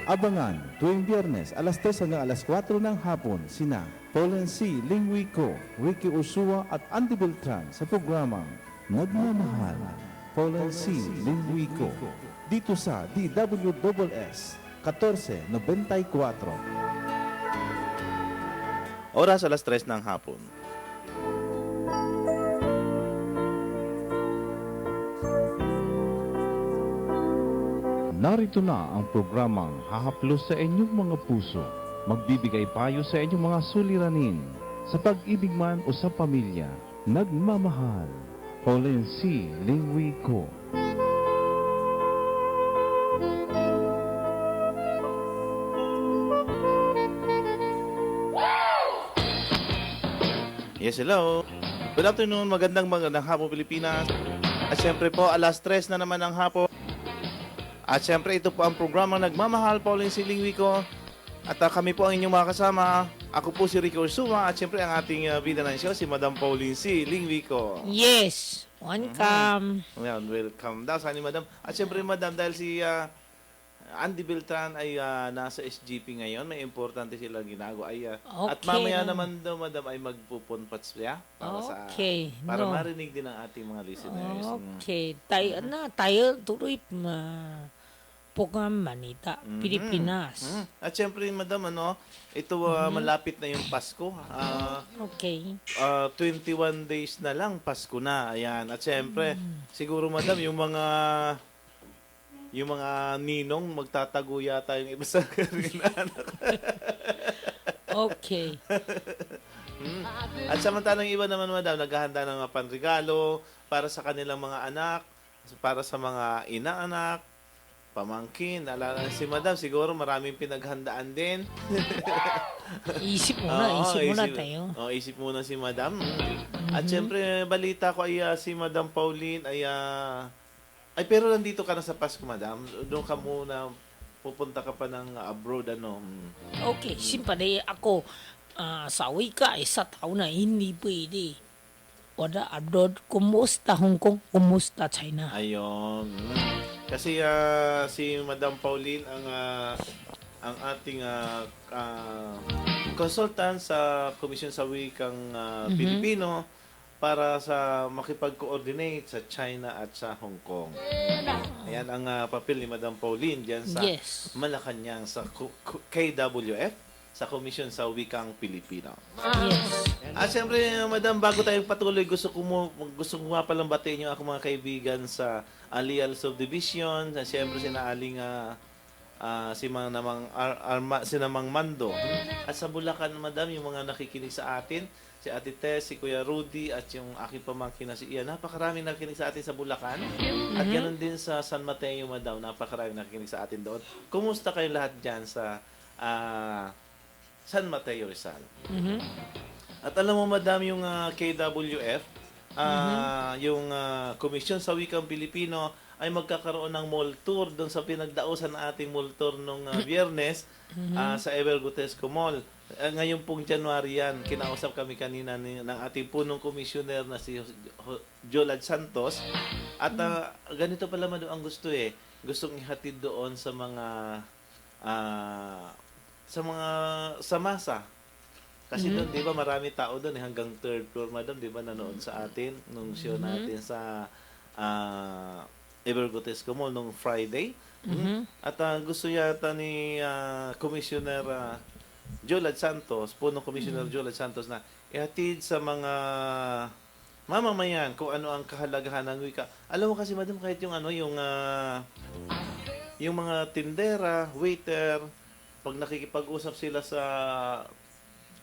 Abangan tuwing Biyernes alas 3 hanggang alas 4 ng hapon sina Pauline C. Lingwico, Ricky Ursua at Andy Beltran sa programang Nagmamahal. Pauline C. Lingwico dito sa DWSS 1494. Oras alas 3 ng hapon. Narito na ang programang hahaplos sa inyong mga puso, magbibigay payo sa inyong mga suliranin, sa pag-ibig man o sa pamilya, nagmamahal. Pauline C. Lingwico. Yes, hello. Good afternoon, magandang hapon Pilipinas. At syempre po, alas 3 na naman ng hapon. At syempre, ito po ang programang Nagmamahal, Pauline C. Lingwico. At kami po ang inyong mga kasama. Ako po si Ricky Ursua. At syempre, ang ating bida ng show, si Madam Pauline C. Lingwico. Yes, welcome. Well, welcome daw sa ni Madam. At syempre, Madam, dahil si Andy Beltran ay nasa SGP ngayon, may importante sila ginagawa. At mamaya naman daw, Madam, ay magpupunpats siya para marinig din ang ating mga listeners. Okay, tayo tuloy program Manita, Pilipinas. At syempre, Madam, ito malapit na yung Pasko. Okay. 21 days na lang, Pasko na. Ayan. At syempre, siguro, Madam, yung mga ninong magtatago yata yung iba sa anak. Okay. At samantalang iba naman, Madam, naghahanda ng mga panregalo para sa kanilang mga anak, para sa mga inaanak, pamangkin. Alala si Madam, siguro maraming pinaghandaan din. Isip muna tayo. Isip muna si Madam. At syempre, balita ko ay si Madam Pauline ay pero nandito ka na sa Pasko, Madam. Doon ka muna, pupunta ka pa ng abroad, Okay, simpade ako sa wika, sa taon na hindi pwede. Wala abroad, kumusta Hong Kong, kumusta China. Ayun. Kasi si Madam Pauline ang ating consultant sa Komisyon sa Wikang Pilipino para sa makipag-coordinate sa China at sa Hong Kong. Ayan ang papel ni Madam Pauline diyan sa Malacanang sa KWF, sa Komisyon sa Wikang Pilipino. Yes. At siyempre, Madam, bago tayo patuloy, gusto ko nga palang batiin yung ako mga kaibigan sa Alial Subdivision, siyempre sinaaling sinamang Mando. At sa Bulacan, Madam, yung mga nakikinig sa atin, si Ate Tess, si Kuya Rudy, at yung aking pamangkin na si Ian. Napakaraming nakikinig sa atin sa Bulacan. At ganoon din sa San Mateo, Madam. Napakaraming nakikinig sa atin doon. Kumusta kayo lahat dyan sa San Mateo, Rizal? At alam mo, Madam, yung KWF, yung Komisyon sa Wikang Pilipino, ay magkakaroon ng mall tour doon sa pinagdausan ng ating mall tour nung Biyernes sa Evergotesco Mall. Ngayon pong January yan, kinausap kami kanina ng ating punong komisyoner na si Jolad Santos. At ganito pala, Madam, ang gusto gustong ihatid doon sa mga sa masa. Kasi doon, di ba, marami tao doon hanggang third floor, Madam, di ba, nanood sa atin nung show natin sa Evergotesco Mall nung Friday. At gusto yata ni Commissioner Jolad Santos, punong Commissioner Jolad Santos, na ihatid sa mga mamamayan kung ano ang kahalagahan ng wika. Alam mo kasi, Madam, kahit yung yung mga tindera, waiter, pag nakikipag-usap sila sa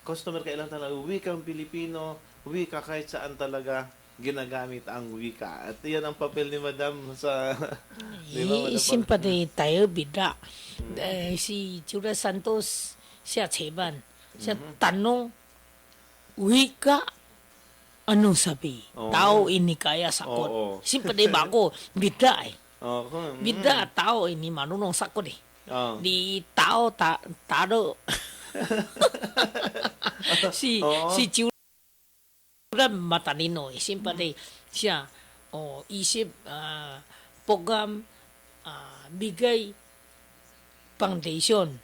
customer, kailangan talaga wikang Pilipino, wika kahit saan talaga ginagamit ang wika. At yan ang papel ni Madam sa simpade tayo bida. Si Jolad Santos siya Cheban. Siya tanong, wika, ano sabi? Tao ini kaya sakot. Simpade ba ako, bida bida, tao ini marunong sakot Di tao, taro. si Jolad matalino. Simpade siya, isip, program, bigay foundation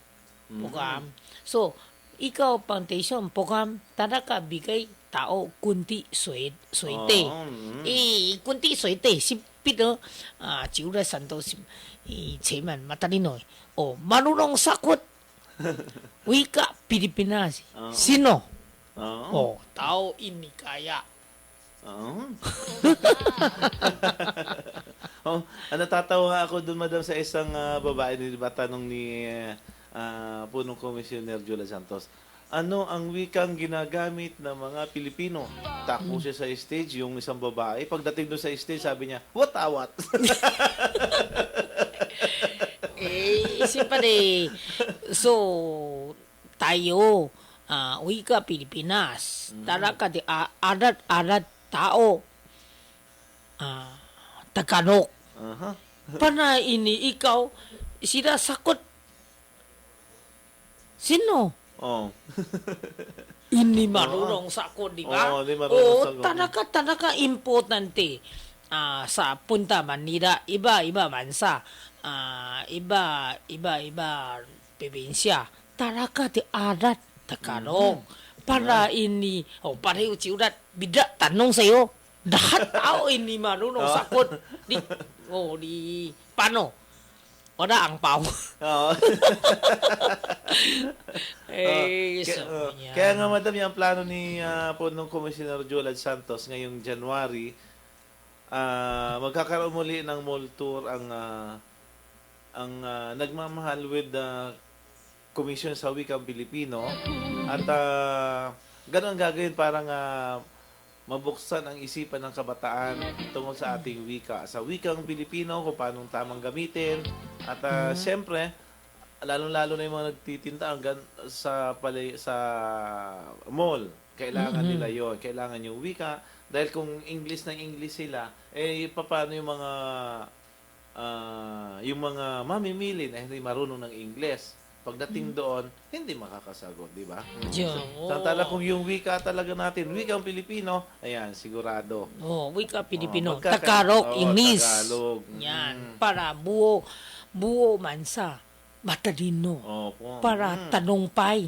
program. So, ikaw foundation program, talaga bigay tao kunti swerte. Kunti swerte. Sipito, Julia Santos, Chairman Matalino. Marunong sakot. Wika Pilipinas. Sino? Tao ini kaya. Natatawa ako doon, madam, sa isang babae, di ba, tanong ni punong komisyoner Julia Santos. Ano ang wikang ginagamit ng mga Pilipino? Takbo siya sa stage, yung isang babae. Pagdating doon sa stage, sabi niya, what awat? Siyempre, so, tayo, wika Pilipinas, talaga di adat tao, Tagalog. Pana ini ikaw, sila sakot. Sino? Ini marunong sakot, di ba? Di marunong sakot. Talaga importante. Sa Punta Manila, iba bansa, iba probinsya. Talaga di adat Tagalog. Para ini, pareho siulat, bida, tanong sa'yo, lahat tao ini marunong sakot. Paano? Wala ang pao. Kaya nga, madam, yung plano ni punong Commissioner Julia Santos ngayong January, magkakaroon muli ng mall tour ang nagmamahal with the Commission sa Wikang Pilipino at gano'n ang gagawin parang mabuksan ang isipan ng kabataan tungkol sa ating wika. Sa Wikang Pilipino, kung paano tamang gamitin at siyempre, lalong-lalo na yung mga nagtitinda sa mall. Kailangan nila yon, kailangan yung wika. Dahil kung English ng English sila, paano yung mga mamimili na hindi marunong ng English? Pagdating doon, hindi makakasagot, di ba? Samantala kung yung wika talaga natin, wikang Pilipino, ayan, sigurado. Wika Pilipino. Tagalog, English. Tagalog. Yan. Para buo mansa. Matalino. Para tanumpay.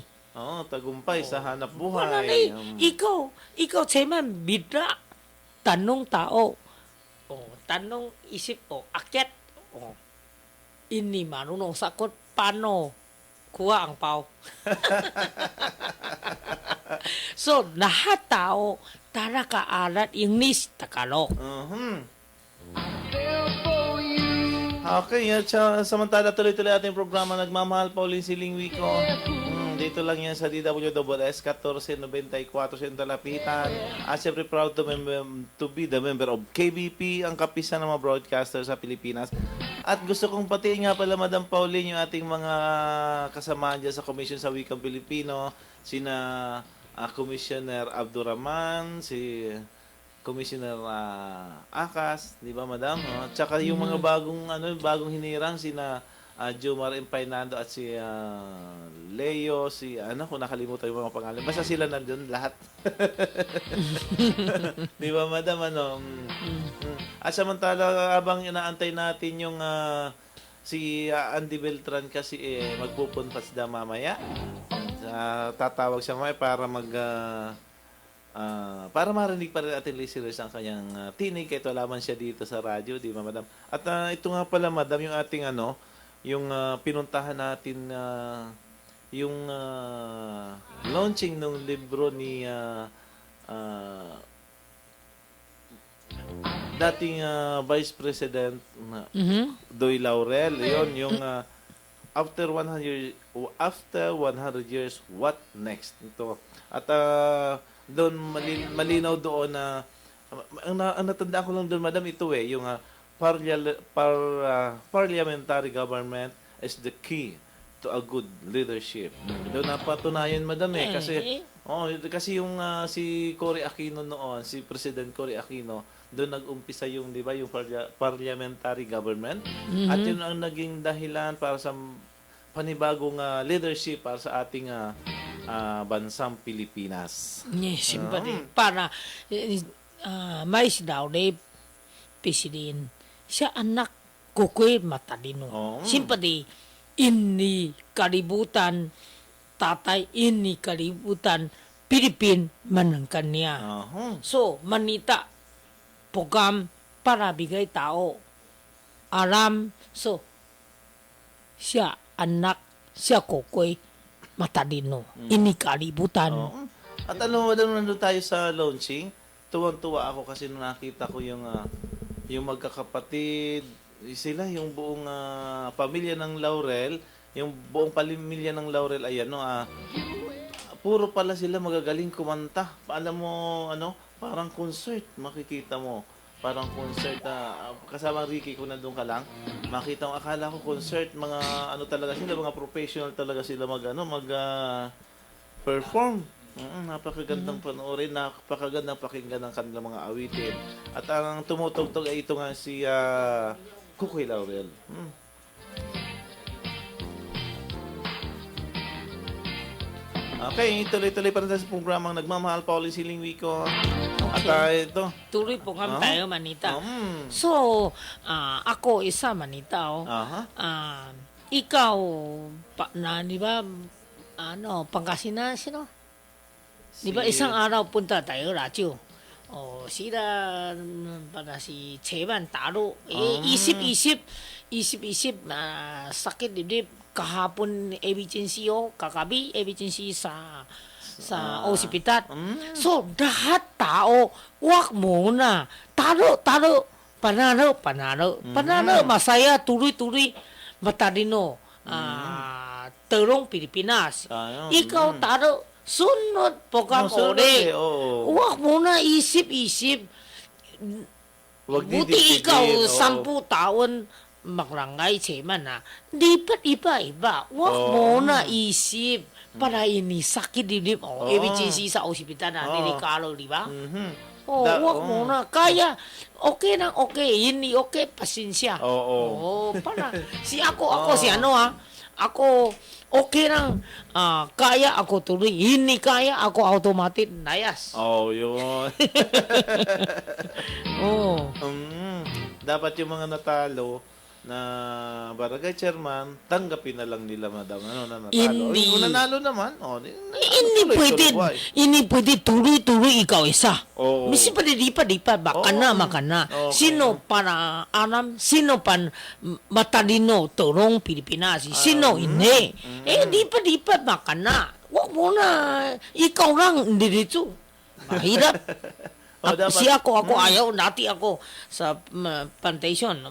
Tagumpay sa hanap buhay. Ikaw, Chairman, bidra. Tanong tao. Tanong isip, akyat. Ini marunong sakot, paano kuha ang pao? So, lahat tao, talaga alat English, Tagalog. Okay, samantala tuloy-tuloy ating programa Nagmamahal Pauline Siling Wiko. Dito lang yan sa DWS 1494 sa Talapitan. Siyempre proud to be the member of KBP, ang kapisan ng mga broadcaster sa Pilipinas. At gusto kong patiin nga pala, Madam Pauline, yung ating mga kasamahan dyan sa Commission sa Wikang Pilipino, sina Commissioner Abdurrahman, si Commissioner Akas, di ba, Madam? Tsaka yung mga bagong hinirang, sina Jomar Empainado at si Leo, kung nakalimutan yung mga pangalan. Basta sila nandun lahat. Di ba, Madam? At samantala, habang inaantay natin yung si Andy Beltran kasi magpupuntas na mamaya. Tatawag siya mamaya para marinig pa rin ating listeners ang kanyang tinig kahit wala man siya dito sa radyo, di ba, Madam? At ito nga pala, Madam, yung ating yung pinuntahan natin yung launching ng libro ni dating Vice President Doy Laurel. Yon yung after 100 years, what next? Ito. At doon malinaw doon na ang natandaan ko lang doon, Madam, ito yung parliamentary government is the key to a good leadership. Doon napatunayan, Madam, kasi yung si Cory Aquino noon, si President Cory Aquino, doon nag-umpisa yung, di ba, yung parliamentary government. At yun ang naging dahilan para sa panibagong leadership para sa ating bansang Pilipinas. Siyempre, para mais daw President, siya anak kukoy matalino. Siyempre, ini kalibutan tatay, ini kalibutan Pilipin man ang kanya. So, manita, program para bigay tao. Alam, so, siya anak, siya kokoy, matalino. Ini kalibutan. Oo. At alam mo, nandun tayo sa launching, tuwang-tuwa ako kasi nung nakita ko yung magkakapatid, sila, yung buong pamilya ng Laurel, yung buong pamilya ng Laurel, ayan, no, puro pala sila magagaling kumanta. Alam mo, parang concert, makikita mo. Parang concert kasama Ricky kung nandun ka lang, makita mo, akala ko concert, mga talaga sila, mga professional talaga sila perform. Napakagandang panoorin, napakagandang pakinggan ng kanilang mga awitin. At ang tumutugtog ay ito nga si Kukoy Laurel. Okay, tuloy-tuloy pa rin tayo sa programang Nagmamahal, Pauline Siling Wiko. At ito. Tuloy po kami tayo, manita. Mm. So, ako isa, manita. Ikaw, di ba, Pangasinan, sino? Di ba, isang araw punta tayo, radyo. Sila, para si Cheban, taro. Isip-isip, sakit dibdib. Kahapon emergency kakabi emergency sa ospital. So lahat tao wag muna taro panalo masaya tuloy matalino terong Pilipinas. Ikaw taro sunod program uli. Wag muna isip buti ikaw 10 taon magrangay Cheman iba. Wag mo na isip para ini sakit dibdib. Emergency sa ospital na delikado, di ba? Wag mo na. Kaya, okay na okay. Ini okay, pasensya. Para. Ako, okay lang. Kaya ako tuloy. Ini kaya ako automatic nayas. Yun. Dapat yung mga natalo na barangay chairman, tanggapin na lang nila, madam. Na natalo. Hindi. Kung nanalo naman, Ini pwede tuloy ikaw isa. Misi pa di pa, baka na. Okay. Sino para alam, sino pan matalino, turong Pilipinas, sino hindi. Di pa, baka na. Huwag mo na, ikaw lang, hindi dito. Mahirap. Si ako ayaw, dati ako sa plantation,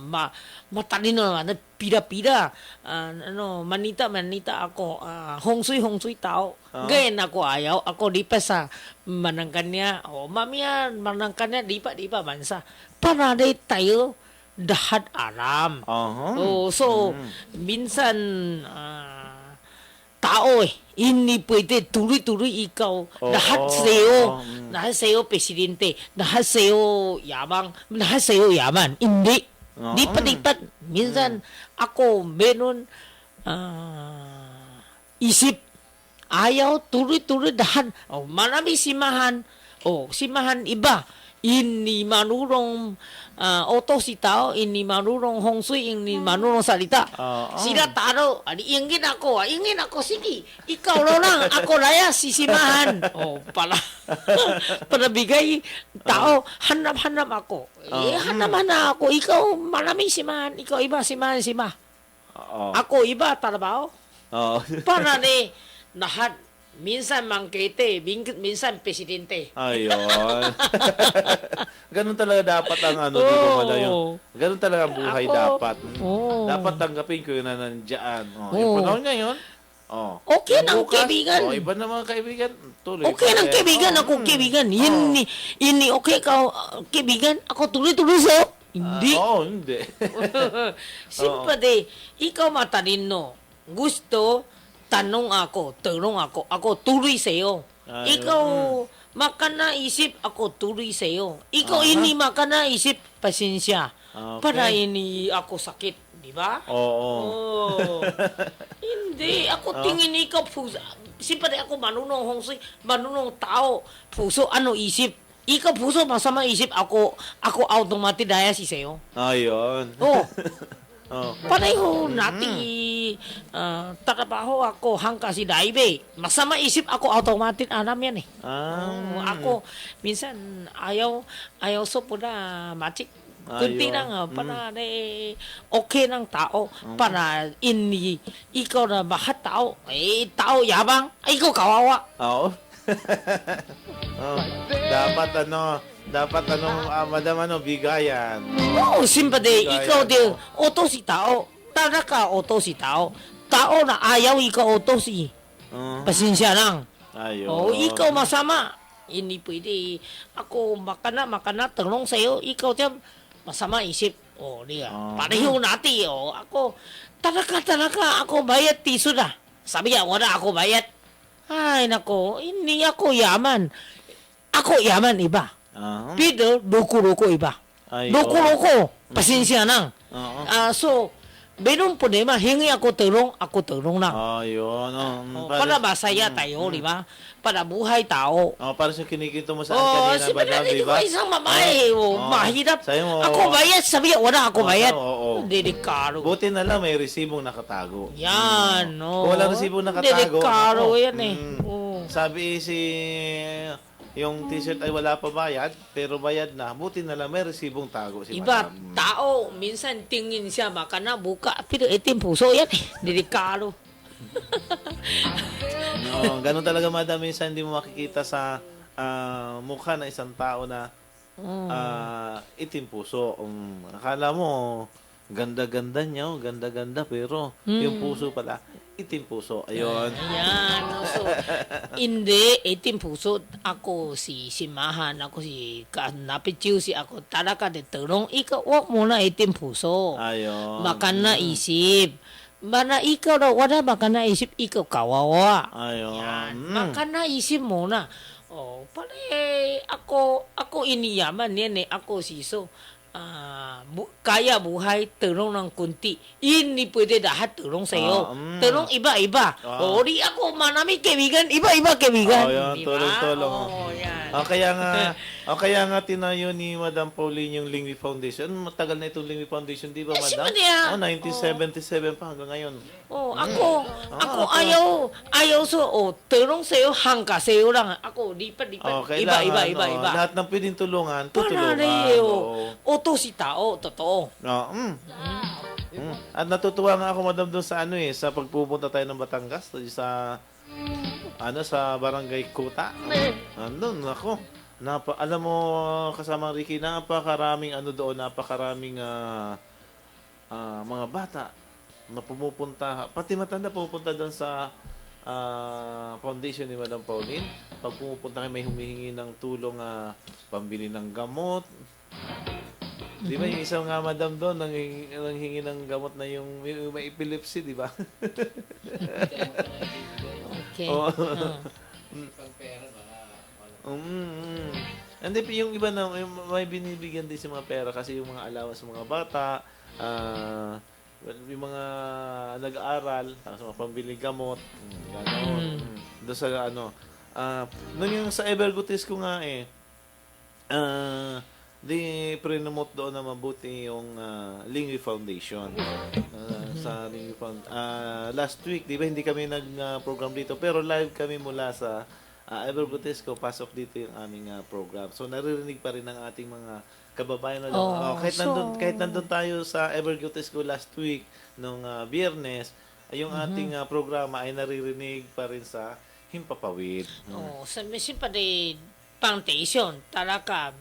matalino naman, pida-pida, manita ako, hongsoy tao. Ganyan ako ayaw, ako di pa sa manangkanya, mamiya, manangkanya, di pa, bansa. Para di tayo, dahat alam. So, minsan, tao hindi pwede tuloy ikaw lahat sa'yo presidente, lahat sa'yo yaman, hindi di pa minsan ako meron isip ayaw tuloy dahan marami simahan iba ini manurong oto si tao, ini manurong hongsoy, ini manurong salita. Sila taro, ingin ako, sige, ikaw lang, ako raya, sisimahan. Para bigay tao, hanap ako. Hanap ako, ikaw maraming simahan, ikaw iba, simahan. Ako iba, trabaho. Para lahat, minsan mangkete, minsan presidente. Ayun. Ganun talaga dapat ang di ba malayo? Ganun talaga ang buhay dapat. Dapat tanggapin ko yun na nandiyan. Yung panahon ngayon, okay na ang kaibigan. Iba na mga kaibigan. Tuloy. Okay na kaibigan, ako kaibigan. Ini okay ka, kaibigan. Ako tuloy sa'yo. Hindi. Hindi. Simpade, ikaw matalino. Gusto, tanong ako, ako tuloy sa'yo. Ikaw, makanaisip, ako tuloy sa'yo. Ikaw, hindi makanaisip, pasensya. Para ini ako sakit, di ba? Hindi, ako tingin ikaw, simpade ako manunong hongsoy, manunong tao, puso, isip. Ikaw puso, masama isip, ako automatic daya si sa'yo. Ayun. Oh. Pareho nati trabaho ako hanggang si Daibe. Masama isip ako automatic alam yan eh. Ako minsan ayaw so puna macik. Kunti Ayaw. lang para okay ng tao para ikaw na bahat tao tao yabang ikaw kawawa. Oo. Oh. Dapat madam bigayan. Oo, simpade Bigayan ikaw din mo. oto si tao. Talaga oto si tao. Tao na ayaw ikaw oto si. Pasensya lang. Ayun. Oh, ikaw masama. Hindi pwede. Ako makana tanong sa'yo. Ikaw dyan masama isip. Oh, di ka. Pareho natin. Oh, ako talaga ako bayad tiso na. Sabi niya, wala ako bayad. Ay, nako, hindi ako yaman. Ako yaman iba. Pero loko-loko iba. Ay, Loko-loko. Pasensya lang. Oo. So, meron problema, hingi ako tulong lang. Ayun. Para masaya tayo, di ba? Para buhay tao. Para sa kinikito mo sa Oh, kanina, si madam, Bernardo, di di ba? ba? Isang mamae, mahirap. Sa'yo mo, Ako bayad, sabi niya, wala ako bayad. oo. Delikado. Buti na lang may resibong nakatago. Yan, no. Kung wala resibong nakatago. Delikado nako. yan eh. Oo. Sabi yung t-shirt ay wala pa bayad, pero bayad na. Buti na lang may resibong tago si Iba, madam. tao, minsan tingin siya, baka na buka, pero itim puso yan eh. Delikado. No, ganun talaga madam, minsan hindi mo makikita sa mukha ng isang tao na itim puso. Akala mo ganda-ganda niya, ganda-ganda, pero yung puso pala itim puso. Ayun. Ayan. So, hindi, itim puso. Ako si Mahan, ako si Napichiw, si ako talaga de tulong. Ikaw, wag mo na itim puso. Ayun. Baka naisip. Bana ikaw na, wala baka naisip, ikaw kawawa. Ayun. Yan. Baka naisip mo na. Oh, pare, ako iniyaman yan eh. Ako siso. Kaya buhay, tulong ng kunti. Hindi pwede lahat tulong sa'yo. Tulong iba-iba. Di ako manami kaibigan, iba-iba kaibigan. Ayun, Diba? tulong-tulong. Yan. Kaya nga tinayo ni Madam Pauline yung Lingwi Foundation. Matagal na itong Lingwi Foundation, di ba, Madam? siya ba niya? 1977 pa hanggang ngayon. Ako ayaw tulong sa'yo, hangka sa'yo lang. Ako, di pa. Kailangan, Iba. lahat ng pwedeng tulungan, tutulungan. Parang, oto si tao, totoo. At natutuwa nga ako, Madam, doon sa sa pagpupunta tayo ng Batangas, sa sa Barangay Kuta. Andun, ako. Alam mo, kasama Ricky, napakaraming doon, napakaraming mga bata na pumupunta, pati matanda pumupunta doon sa foundation ni Madam Pauline. Pag pumupunta kayo, may humihingi ng tulong, pambili ng gamot. Di ba yung isang nga madam doon, nanghingi ng gamot na yung may epilepsy, di ba? Okay. Hindi, yung iba na may binibigyan din sa mga pera kasi yung mga allowance sa mga bata, yung mga nag-aaral, sa mga pambili gamot, gano'n. Doon sa nung yung sa Evergotis ko nga di pre-promote doon na mabuti yung Lingwi Foundation. Sa Lingwi last week, di ba, hindi kami nag-program dito, pero live kami mula sa Evergotesco, pasok dito yung aming program. So, naririnig pa rin ng ating mga kababayan na kahit nandun tayo sa Evergotesco last week, nung Biyernes, yung ating programa ay naririnig pa rin sa Himpapawid. Sa mission pa de plantation, talaga,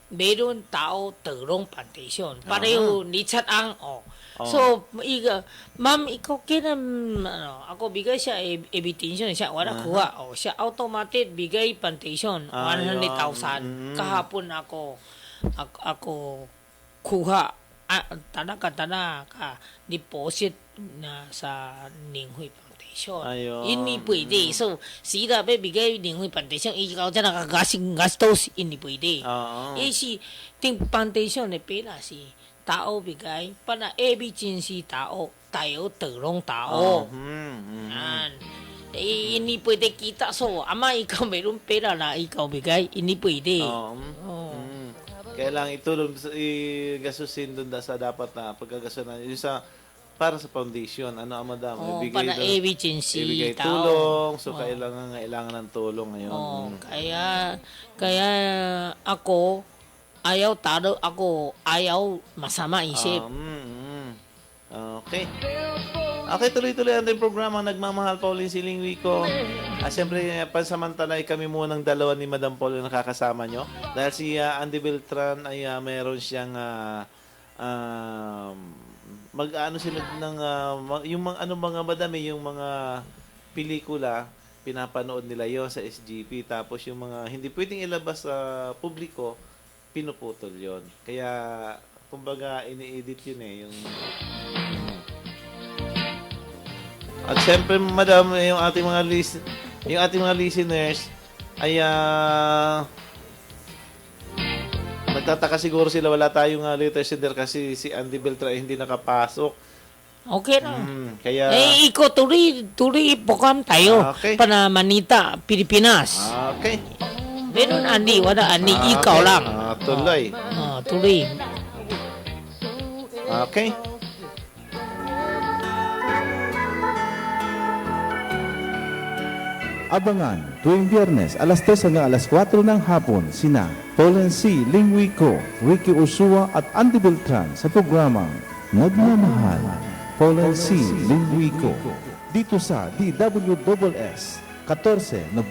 meron tao tulong plantation. Pareho, nitsat ang, So, ma'am, ikaw ako bigay siya ebitation siya, wala kuha. Siya automatic bigay plantation, 100,000. Kahapon ako kuha, talaga deposit na sa Ninghui Plantation. Hindi pwede. So, sila bigay Ninghui Plantation, ikaw dyan nakagagastos, hindi pwede. Si ting plantation pera si tao bigay para emergency tao, tayo tulong tao. Yan. Hindi pwede kita. So, ama, ikaw mayroong pera na ikaw bigay, hindi pwede. Kailangan itulong, igasusin doon sa dapat na pagkagasunan. Yung sa para sa foundation. Ano, madam? para emergency ibigay tao. tulong. So, kailangan ng tulong ngayon. Kaya ako, ayaw masama isip. Okay. Okay, tuloy-tuloy ang ating programa. Nagmamahal Pauline Siling Wico. Siyempre, pansamantala kami munang dalawa ni Madam Paul yung nakakasama nyo. Dahil si Andy Beltran ay meron siyang mag-ano sila ng yung mga madami, yung mga pelikula, pinapanood nila yon sa SGP. Tapos yung mga hindi pwedeng ilabas sa publiko, pinuputol yon. Kaya, kumbaga, ini-edit yun yung... At siyempre, madam, yung ating mga listeners ay nagtataka siguro sila, wala tayong letter sender kasi si Andy Beltran hindi nakapasok. Okay na. Kaya ikaw tuloy program tayo para Manita, Pilipinas. Okay. Meron Andy, wala Andy, ikaw lang. Tuloy. Tuloy. Okay. Abangan tuwing Biyernes alas 3 hanggang alas 4 ng hapon sina Pauline C. Lingwico, Ricky Ursua at Andy Beltran sa programang Nagmamahal. Pauline C. Lingwico dito sa DWSS 1494.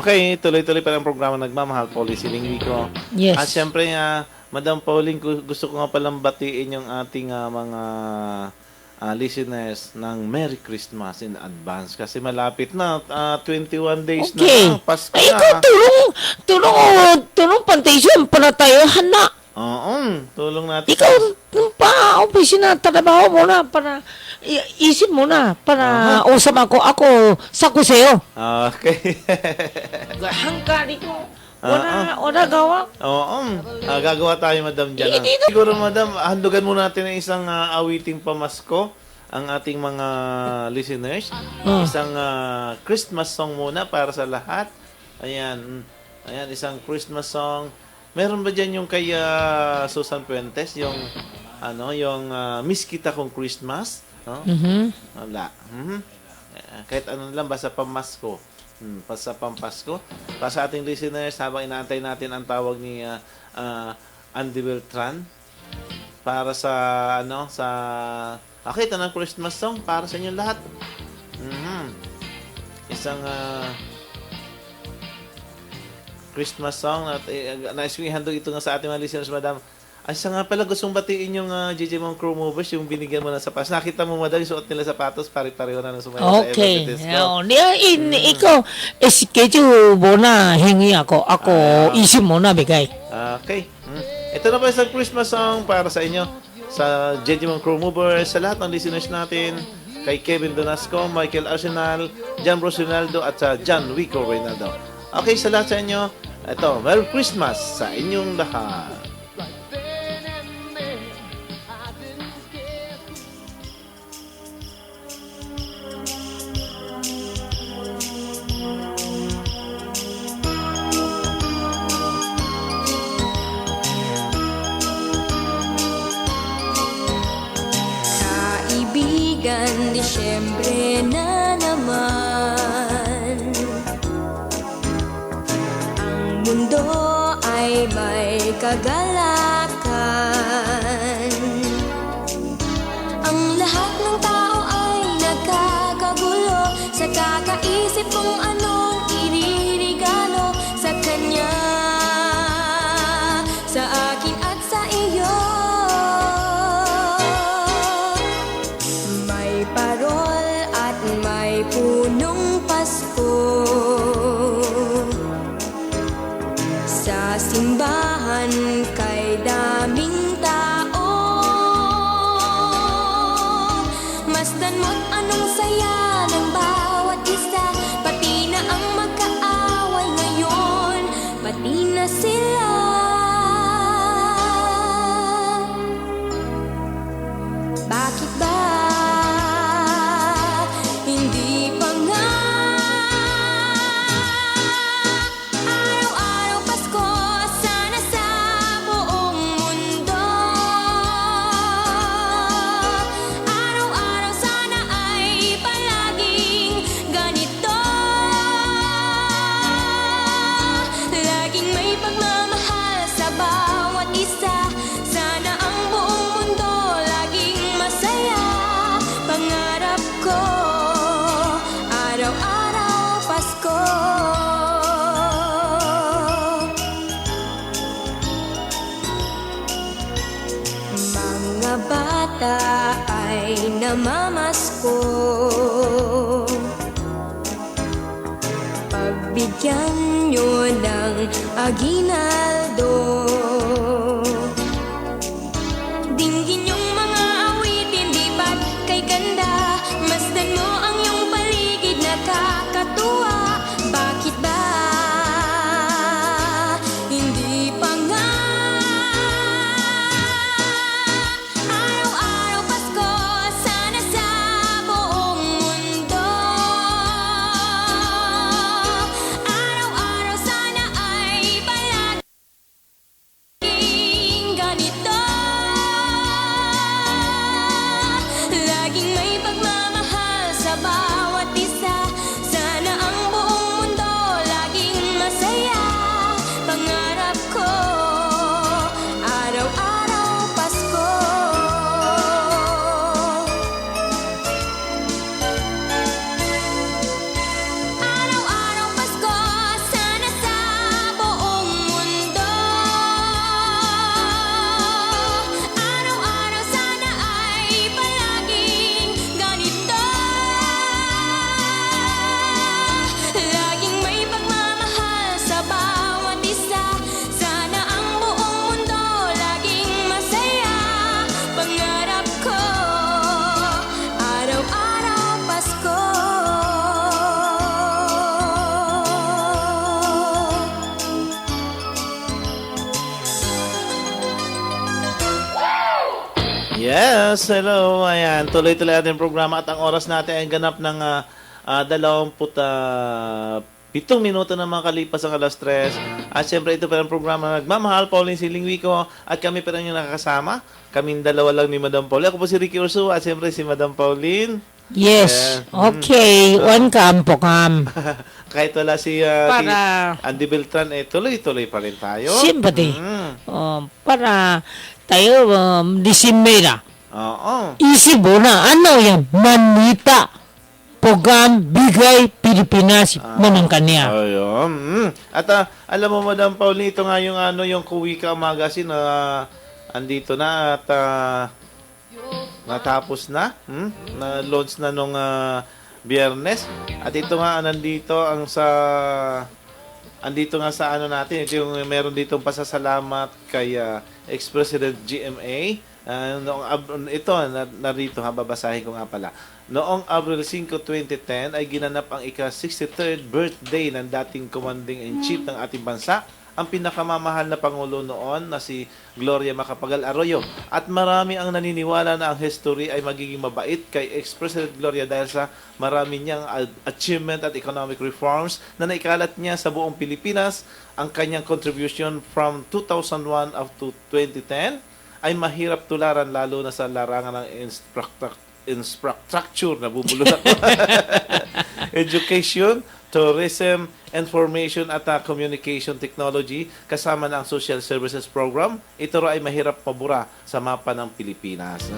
Okay, tuloy-tuloy pa ang programa Nagmamahal, Pauline Siling Wico. Yes. At siyempre, Madam Pauline, gusto ko nga palang batiin yung ating mga listeners ng Merry Christmas in advance. Kasi malapit na, 21 days na, Pasko Ay, na. ikaw, tulong plantation para tayo, hana. Oo, tulong natin. Ikaw, opisina, trabaho mo na para, isip mo na para usap ako sako sa'yo. Okay. Hangkari ko. Wala gawa. Oo, gagawa tayo, madam, dyan. Siguro, madam, handugan muna natin ng isang awiting pamasko ang ating mga listeners. Isang Christmas song muna para sa lahat. Ayan, isang Christmas song. Meron ba dyan yung kay Susan Puentes, yung Miss Kita Kong Christmas? No? Wala. Kahit ano lang, basta pamasko. Basta pampasko. Para sa ating listeners, habang inaantay natin ang tawag ni Andy Beltran para sa ito ng Christmas song para sa inyo lahat. Isang Christmas song at naiswihandog ito nga sa ating mga listeners, madam. Ay, sa nga pala, gustong batiin yung JJ Mong Crew Movers, yung binigyan mo ng sapatos. Nakita mo, madam, yung suot nila sapatos, pare-pareho na ng sumayo sa Evertest ko. Ikaw, schedule mo na, hingi ako. Ako, isip mo na, bigay. Okay. Ito na po isang Christmas song para sa inyo, sa JJ Mong Crew Movers, sa lahat ng listeners natin, kay Kevin Donasco, Michael Arsenal, John Bruce Ronaldo, at sa John Wico Reynaldo. Okay, sa lahat sa inyo, ito, Merry Christmas sa inyong lahat. Kaibigan, Disyembre na naman. Ang mundo ay may kagalakan. Ang lahat ng tao ay nagkakagulo sa kakaisip kung anong iririgalo sa kanya, sa akin at sa iyo. May parol at may punong Pasko sa simbahan, kay daming tao. Masdan mo't anong saya ng bawat isa, pati na ang magkaaway ngayon, pati na sila. Bakit ba hindi pa nga ay namamasko. Pagbigyan nyo ng aginaldo, dinggin yung mga awitin, di ba't kay ganda? Masdan mo ang iyong paligid, nakakatuwa. Bakit ba hindi pa nga? Araw-araw Pasko, sana sa buong mundo. Araw-araw sana ay palaging ganito. Laging may pagmamahal sa bawat isa. Sana ang buong mundo laging masaya. Pangarap ko, araw-araw Pasko. Araw-araw Pasko, sana sa buong mundo. Araw-araw sana ay palaging ganito. Laging may pagmamahal sa bawat isa. Sana ang buong mundo laging masaya. Pangarap ko, araw-araw Pasko. Yes, hello. Ayan, tuloy-tuloy natin yung programa at ang oras natin ay ganap ng 27 minuto na makalipas ang alas 3. At syempre ito pa ang programa na Nagmamahal, Pauline Silingwico at kami pa rin yung nakakasama. Kaming dalawa lang ni Madam Pauline. Ako po si Ricky Urso at syempre si Madam Pauline. Yes. Yeah. Okay. One cam po cam. Kahit wala si Para- Andy Beltran, tuloy-tuloy pa rin tayo. Sympathy. Mm. Para tayo disimera. Oo. Isip mo na, ano yan? Manita. Program Bigay Pilipinas. Manang kanya. Ayun. At alam mo, Madam Pauline, ito nga yung, yung Kuwika Magazine na andito na at natapos na. Na-launch na nung Biyernes. At ito nga, andito nga sa natin. Ito yung meron dito pasasalamat kay ex-President GMA. Narito babasahin ko nga pala. Noong Abril 5, 2010 ay ginanap ang ika-63rd birthday ng dating Commanding-in-Chief ng ating bansa, ang pinakamamahal na Pangulo noon na si Gloria Macapagal Arroyo. At marami ang naniniwala na ang history ay magiging mabait kay ex-President Gloria dahil sa marami niyang achievement at economic reforms na naikalat niya sa buong Pilipinas. Ang kanyang contribution from 2001 up to 2010 ay mahirap tularan lalo na sa larangan ng infrastructure, nabubulol ako. Education, tourism, information at communication technology kasama ng social services program. Ito ay mahirap mabura sa mapa ng Pilipinas.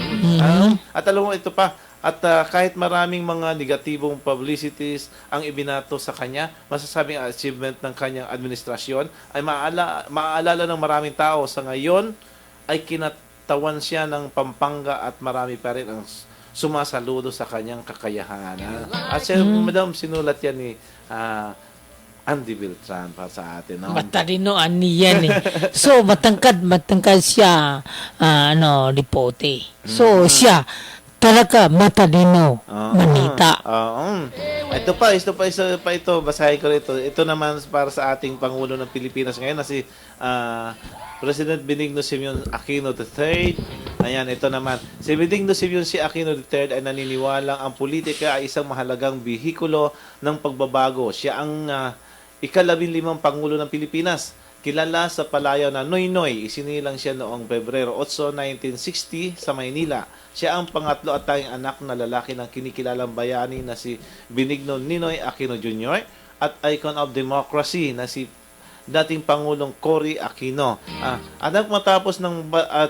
At alam mo ito pa, at kahit maraming mga negatibong publicities ang ibinato sa kanya, masasabing achievement ng kanyang administrasyon ay maaalala ng maraming tao sa ngayon ay kinatawan siya ng Pampanga at marami pa rin ang sumasaludo sa kanyang kakayahan. At siya, Madam, sinulat yan ni Andy Beltran para sa atin. No? Matalinoan niyan eh. So, matangkad siya, lipote. So, siya, talaga matalino, manita. Ito pa, basahin ko rito. Ito naman para sa ating Pangulo ng Pilipinas ngayon na si President Benigno Simeon Aquino III. Ayan, ito naman. Si Benigno Simeon Aquino III ay naniniwalang ang politika ay isang mahalagang bihikulo ng pagbabago. Siya ang ika-15 Pangulo ng Pilipinas. Kilala sa palayaw na Noynoy. Isinilang siya noong Pebrero 8, 1960 sa Maynila. Siya ang pangatlo at tanging anak na lalaki ng kinikilalang bayani na si Benigno Ninoy Aquino Jr. at icon of democracy na si dating Pangulong Cory Aquino. At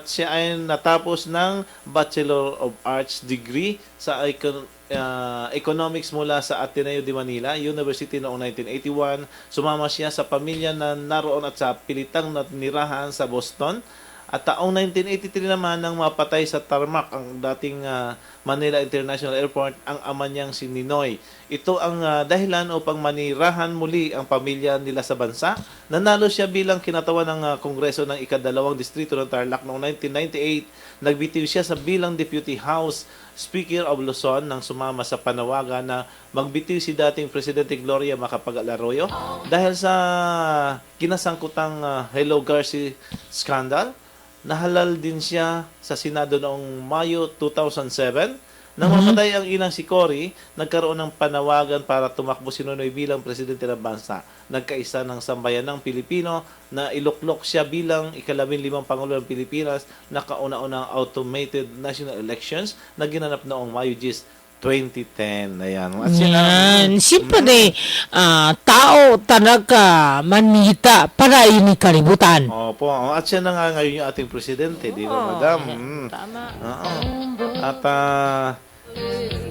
siya ay natapos ng Bachelor of Arts degree sa Economics mula sa Ateneo de Manila University noong 1981. Sumama siya sa pamilya na naroon at sa pilitang nirahan sa Boston. At taong 1983 naman nang mapatay sa tarmac ang dating Manila International Airport ang ama niyang si Ninoy. Ito ang dahilan upang manirahan muli ang pamilya nila sa bansa. Nanalo siya bilang kinatawan ng Kongreso ng ika-2 distrito ng Tarlac noong 1998. Nagbitiw siya sa bilang Deputy House Speaker of Luzon nang sumama sa panawagan na magbitiw si dating Presidente Gloria Macapagal-Arroyo dahil sa kinasangkutang Hello Garci scandal. Nahalal din siya sa Senado noong Mayo 2007. Nang mamatay ang inang si Cory, nagkaroon ng panawagan para tumakbo si Nonoy bilang presidente ng bansa. Nagkaisa ng sambayan ng Pilipino na iluklok siya bilang ika-15 Pangulo ng Pilipinas na kauna-unang automated national elections na ginanap noong Mayo 2010. Ayan. At Yan. Siyempre, tao talaga manita para ini kalibutan. Opo. At siya na nga ngayon yung ating presidente, di ba, madam? Tama. Oo. At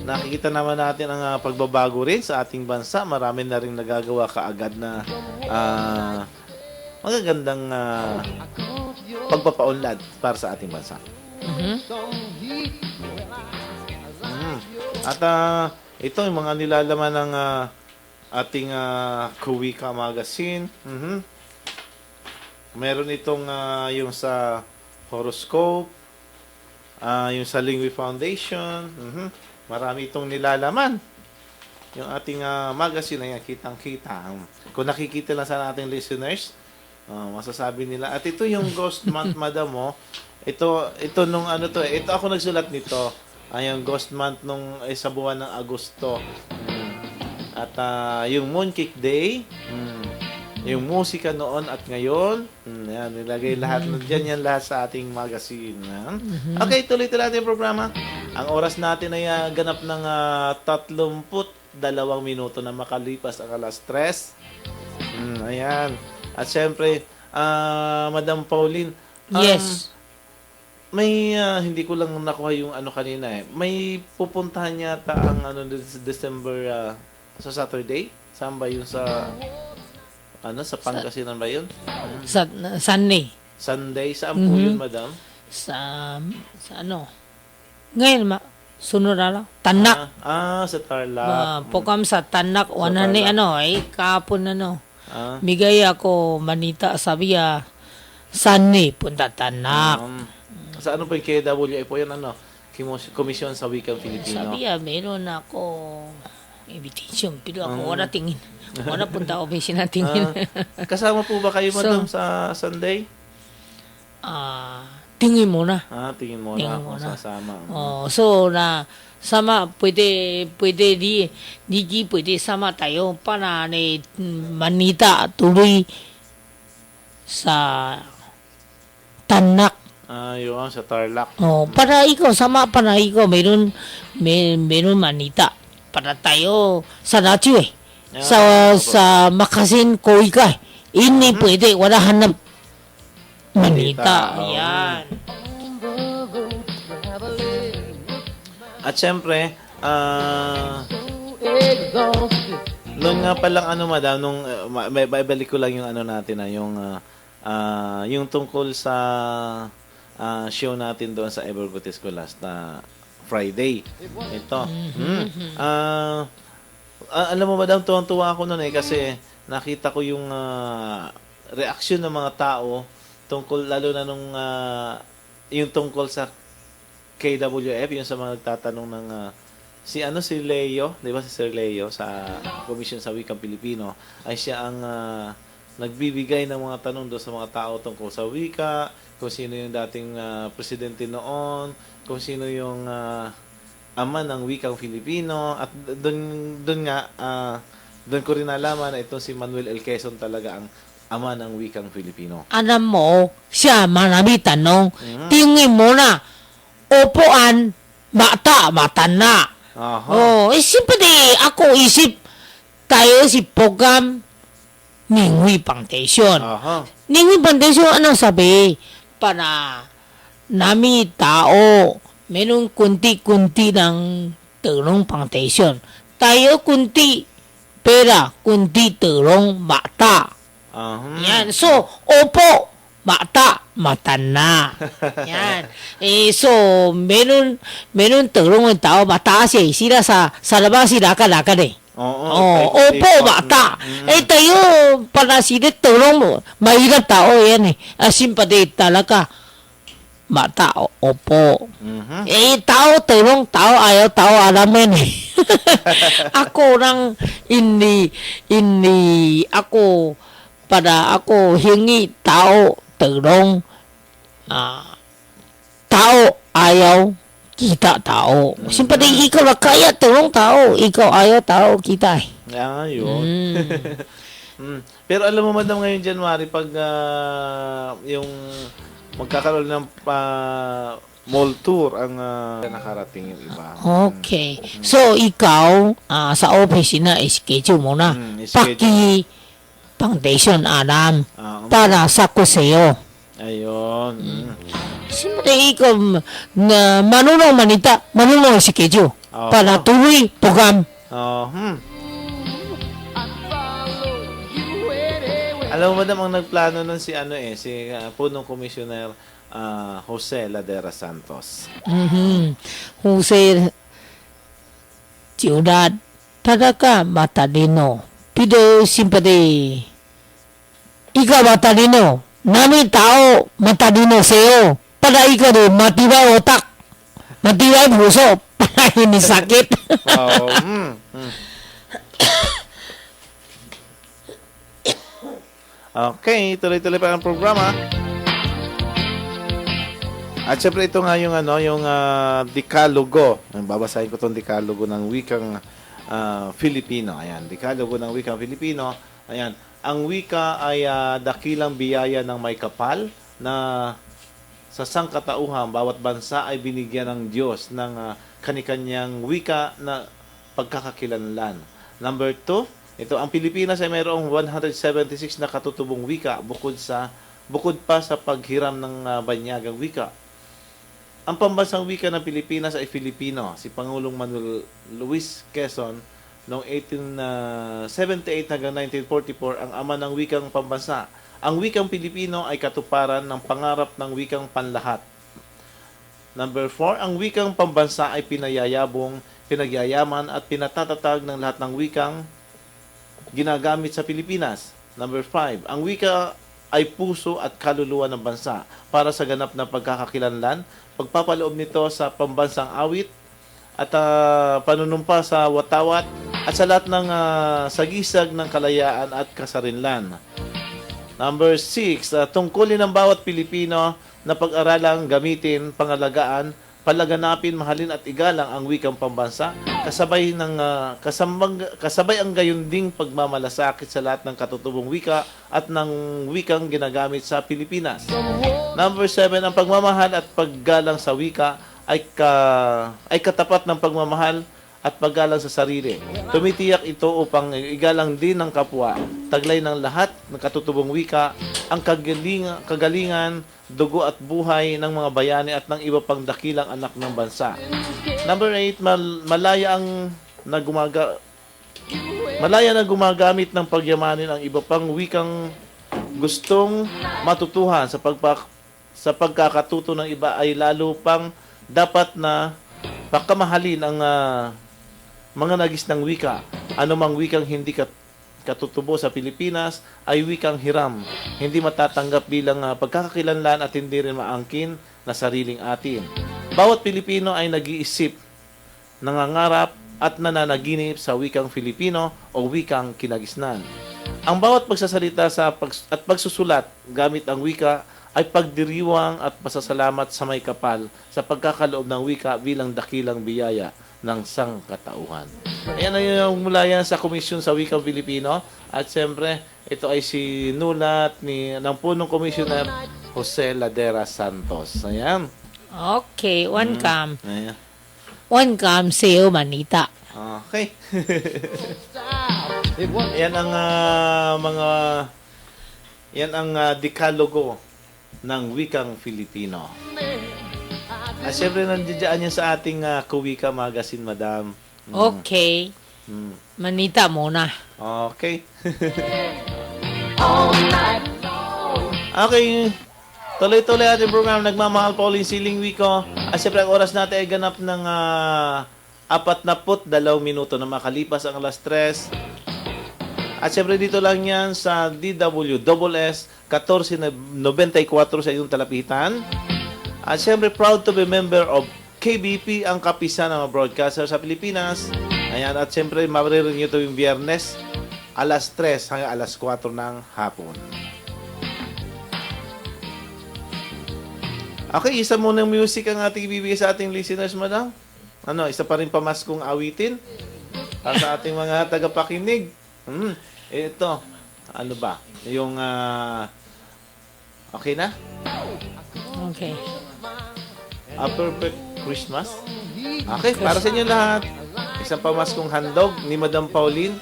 nakikita naman natin ang pagbabago rin sa ating bansa. Marami na rin nagagawa kaagad na magagandang pagpapaunlad para sa ating bansa. At ito yung mga nilalaman ng ating Kuwika Magazine. Meron itong yung sa horoscope, yung sa Lingui Foundation. Marami itong nilalaman. Yung ating magazine, ayan, kitang-kita. Kung nakikita lang sa ating listeners, masasabi nila. At ito yung Ghost Month, madam mo. Ito nung ano to, ito ako nagsulat nito. Yung Ghost Month nung sa buwan ng Agosto. At yung Mooncake Day, yung musika noon at ngayon, yan, nilagay lahat dyan yan lahat sa ating magazine. Okay, tuloy-tuloy natin yung programa. Ang oras natin ay ganap ng 32 minuto na makalipas ang alas 3. Ayan. At syempre, Madam Pauline, Yes. may hindi ko lang nakuha yung ano kanina eh. May pupuntahan yata ang December sa Saturday. Saan ba yun sa sa Pangasinan ba yun? Sa Sunday. Sunday. Saan po yun, madam? Sa ano? Ngayon, sunod na lang. Tanak. Sa Tarlac. Pokam sa Tanak. Wana ni kahapon Bigay ako manita sabi Sunday punta Tanak. Sa ano po yung KWA po yun, Komisyon sa Wikang Filipino. Sabi meron ako invitation. Pero ako wala tingin. Wala punta office na tingin. Kasama po ba kayo, madam, sa Sunday? Tingin muna. Tingin mo na kung sasama. So sama pwede pwede sama tayo para ni manita tuloy sa Tanak. Yun, sa Tarlac. Para ikaw sama para ikaw meron manita para tayo sa Nacho sa Makasin Kuwika. Ini pwede wala hanap manita. Yan. At syempre, nung nga palang madam, nung balik ko lang yung natin yung tungkol sa show natin doon sa Evergotes ko last Friday. Ito. Alam mo, madam, tuwang-tuwa ako noon kasi nakita ko yung reaksyon ng mga tao tungkol, lalo na nung yung tungkol sa KWF, yung sa mga nagtatanong ng si Leo, di ba si Sir Leo sa Komisyon sa Wikang Pilipino, ay siya ang nagbibigay ng mga tanong doon sa mga tao tungkol sa wika, kung sino yung dating presidente noon, kung sino yung ama ng wikang Filipino, at doon ko rin nalaman na itong si Manuel L. Quezon talaga ang ama ng wikang Filipino. Alam mo, siya marami tanong. Tingin mo na, upuan, matana. Siyempre, ako isip, tayo si Pogam, Ningwi Foundation. Ningwi Foundation, ano sabi? Para nami tao, meron kunti-kunti ng tulong foundation. Tayo kunti pera, kunti tulong bata. Yan. So, opo, bata, matanda. Yan. So, meron tulungan tao, mataas eh. Sila sa labas, sila kalakad eh. Oo. Opo, bata. Tayo, pala sila tulong mo. Mahirap tao yan eh. Simpati talaga. Bata, opo. Mhm. Tao, tulong, tao, ayaw, tao, alam mo yan eh. Ako lang, ako, para ako hingi tao, tulong, tao, ayaw, kita tao. Simpati, ikaw lang kaya, tulong tao. Ikaw ayaw, tao, kita eh. Yun. Pero alam mo, madam, ngayon January, pag yung magkakaroon ng mall tour ang nakarating yung iba. Okay. So, ikaw, sa office na, schedule mo na. Schedule. Foundation, alam, Para para sa kuseo. ayun. Siyempre, ikaw, na manunong schedule. Para tuloy, program. Alam mo, madam, ang nagplano nun si punong commissioner Jose Ladera Santos. Jose, ciudad, talaga matalino. Pero, siyempre, ikaw matalino. Namin tao, matalino sa'yo. Para ikaw rin, matibay otak. Matibay puso. Para hindi sakit. Okay, tuloy-tuloy pa ang programa. At syempre ito nga yung yung Decalogo. Babasahin ko tong Decalogo ng wikang Filipino. Ayan, Decalogo ng wikang Filipino. Ayan, ang wika ay dakilang biyaya ng may kapal na sa sangkatauhan bawat bansa ay binigyan ng Diyos ng kanikanyang wika na pagkakakilanlan. Number 2, ito, ang Pilipinas ay mayroong 176 na katutubong wika bukod pa sa paghiram ng banyagang wika. Ang pambansang wika ng Pilipinas ay Filipino. Si Pangulong Manuel Luis Quezon noong 1878 hanggang 1944 ang ama ng wikang pambansa. Ang wikang Pilipino ay katuparan ng pangarap ng wikang panlahat. Number 4, ang wikang pambansa ay pinagyayaman at pinatatatag ng lahat ng wikang ginagamit sa Pilipinas. Number 5, ang wika ay puso at kaluluwa ng bansa para sa ganap na pagkakakilanlan, pagpapaloob nito sa pambansang awit at panunumpa sa watawat at sa lahat ng sagisag ng kalayaan at kasarinlan. Number 6, tungkulin ng bawat Pilipino na pag-aralang, gamitin, pangalagaan, palaganapin, mahalin at igalang ang wikang pambansa, kasabay ang gayon ding pagmamalasakit sa lahat ng katutubong wika at ng wikang ginagamit sa Pilipinas. Number 7, ang pagmamahal at paggalang sa wika ay katapat ng pagmamahal at paggalang sa sarili. Tumitiyak ito upang igalang din ng kapwa, taglay ng lahat ng katutubong wika, ang kagalingan, dugo at buhay ng mga bayani at ng iba pang dakilang anak ng bansa. Number 8, malaya na gumagamit ng pagyamanin ang iba pang wikang gustong matutuhan sa pagkakatuto ng iba ay lalo pang dapat na pakamahalin ang mga nagis ng wika. Anumang wikang hindi katutubo sa Pilipinas ay wikang hiram. Hindi matatanggap bilang pagkakakilanlan at hindi rin maangkin na sariling atin. Bawat Pilipino ay nag-iisip, nangangarap at nananaginip sa wikang Filipino o wikang kinagisnan. Ang bawat pagsasalita at pagsusulat gamit ang wika ay pagdiriwang at pasasalamat sa may kapal sa pagkakaloob ng wika bilang dakilang biyaya ng sangkatauhan. Ayan na yung mula yan sa Komisyon sa Wikang Filipino. At siyempre, ito ay sinulat ng punong komisyoner Jose Ladera Santos. Ayan. Okay, one cam. Ayan. One cam sa'yo, manita. Okay. Yan ang yan ang dekalogo ng wikang Filipino. At syempre nandiyan yan sa ating Kuwika Magazine, madam. Okay. Manita muna. Okay. Okay. Tuloy-tuloy ating program, Nagmamahal Pauline Siling Wiko. At syempre, ang oras natin ay ganap ng 42 minuto na makalipas ang alas 3. At syempre, dito lang yan sa DWSS 1494 sa iyong talapitan. At syempre, proud to be member of KBP, ang kapisan ng mga broadcaster sa Pilipinas. Ayan, at syempre, maririnig nyo ito yung Biyernes, alas 3 hanggang alas 4 ng hapon. Okay, isa muna ng music ang ating ibibigay sa ating listeners, madam. Ano, isa pa rin pamaskong awitin para sa ating mga tagapakinig. Ito, ano ba? Yung, okay na? Okay. A Perfect Christmas. Okay, para sa inyo lahat. Isang pamaskong handog ni Madam Pauline.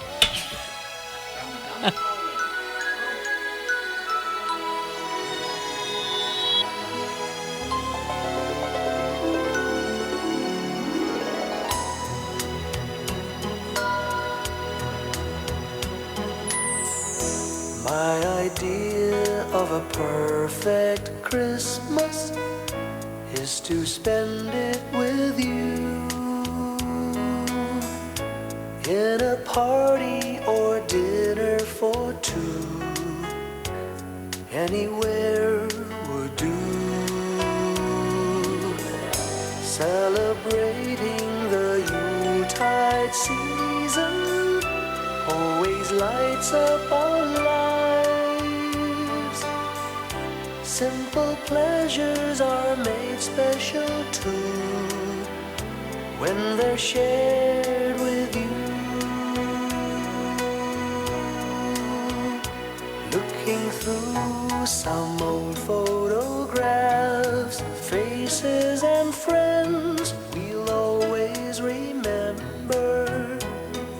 My idea of a perfect Christmas is to spend it with you in a party or dinner for two. Anywhere would do. Celebrating the Yuletide season always lights up our lives. Simple pleasures are made special too when they're shared with you. Looking through some old photographs, faces and friends we'll always remember.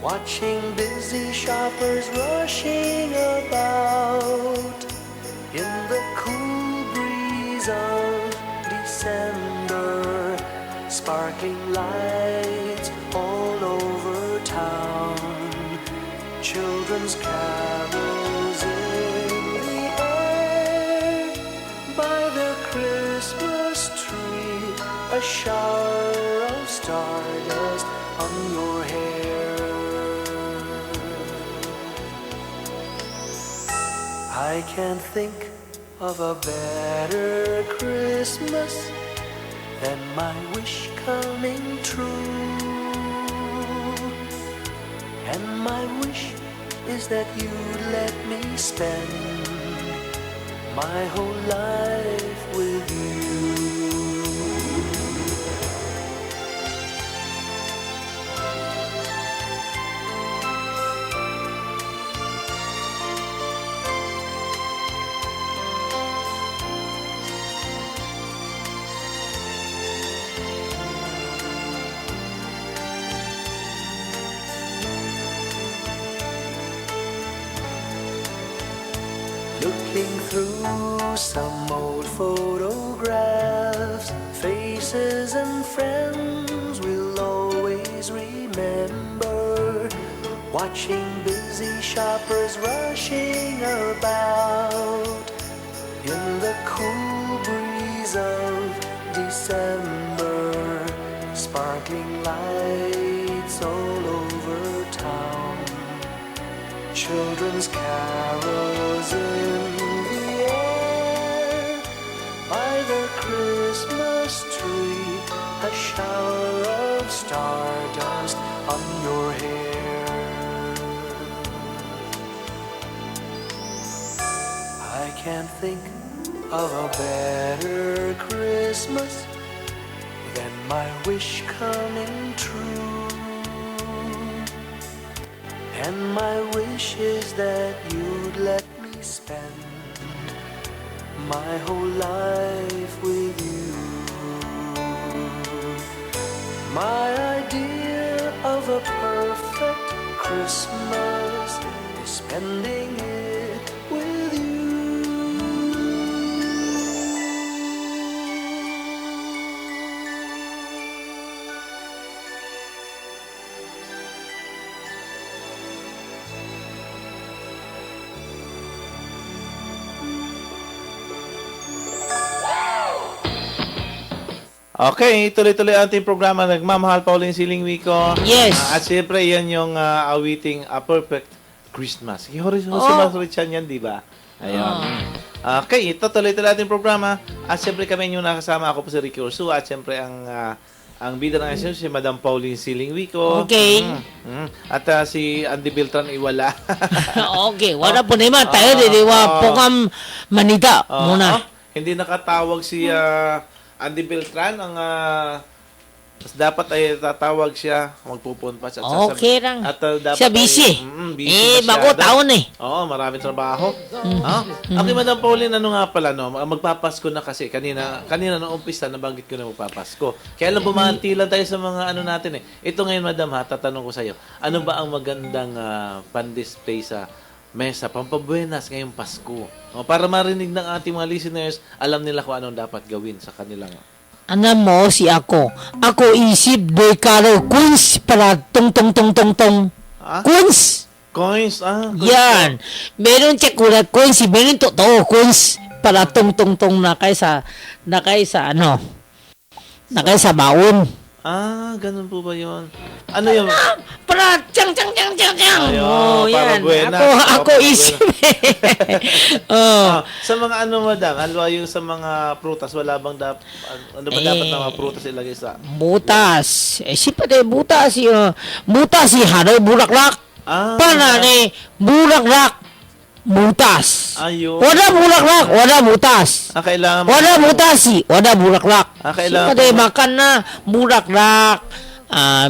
Watching busy shoppers rushing about in the cool breeze of December, sparkling lights all over town, children's carols in the air, by the Christmas tree, a shower of stardust on your hair. I can't think of a better Christmas than my wish coming true. And my wish is that you'd let me spend my whole life with you. Looking through some old photographs, faces and friends we'll always remember. Watching busy shoppers rushing about in the cool breeze of December, sparkling lights all over town, children's carols in the air, by the Christmas tree, a shower of stardust on your hair. I can't think of a better Christmas than my wish coming true. And my wish is that you'd let me spend my whole life with you. My idea of a perfect Christmas is spending it with you. Okay, tuloy-tuloy ang ating programa. Nagmamahal Pauline Siling Wico. Yes. At siyempre, yan yung awiting A Perfect Christmas. Horizon Richard yan, di ba? Ayun. Okay, ito tuloy-tuloy ating programa. At siyempre kami yung nakasama. Ako po si Ricky Ursua. At siyempre ang bida ng action si Madam Pauline Siling Wico. Okay. At si Andy Beltran iwala. Okay, wala po naman. Tayo diliwa pokam manita muna. Hindi nakatawag si Andy Beltran. Mas dapat ay tatawag siya, magpupunta at Okay lang. At dapat Siya busy. busy bago masyado. taon eh. Oo, maraming trabaho. Okay, Madam Pauline, ano nga pala, no? Magpapasko na kasi. Kanina nung umpisa, nabanggit ko na magpapasko. Kaya lang bumanti lang tayo sa mga ano natin eh. Ito ngayon, Madam, tatanong ko sa'yo. Ano ba ang magandang pan-display sa mesa, pampabuenas ngayong Pasko? Para marinig ng ating mga listeners, alam nila kung anong dapat gawin sa kanilang... Ano mo si ako? Ako isip doy karo coins para tong. Coins. Coins, Yan. Meron check kulat coins, meron totoo coins para tong na kaysa ano. Na kaysa baon. Ganun po ba yun? Ano yung... Para chang. Ayun, para yan. buenas. Ako isip. Sa mga ano, Madam, halimbawa yung sa mga prutas, wala bang dapat na mga prutas ilagay sa... Butas. Siyempre butas si haray bulaklak. Para bulaklak. Butas. Ayun. Wala bulaklak, wala butas. Kailangan... Wala butas wala bulaklak. Kailangan... Siyempre makan na bulaklak.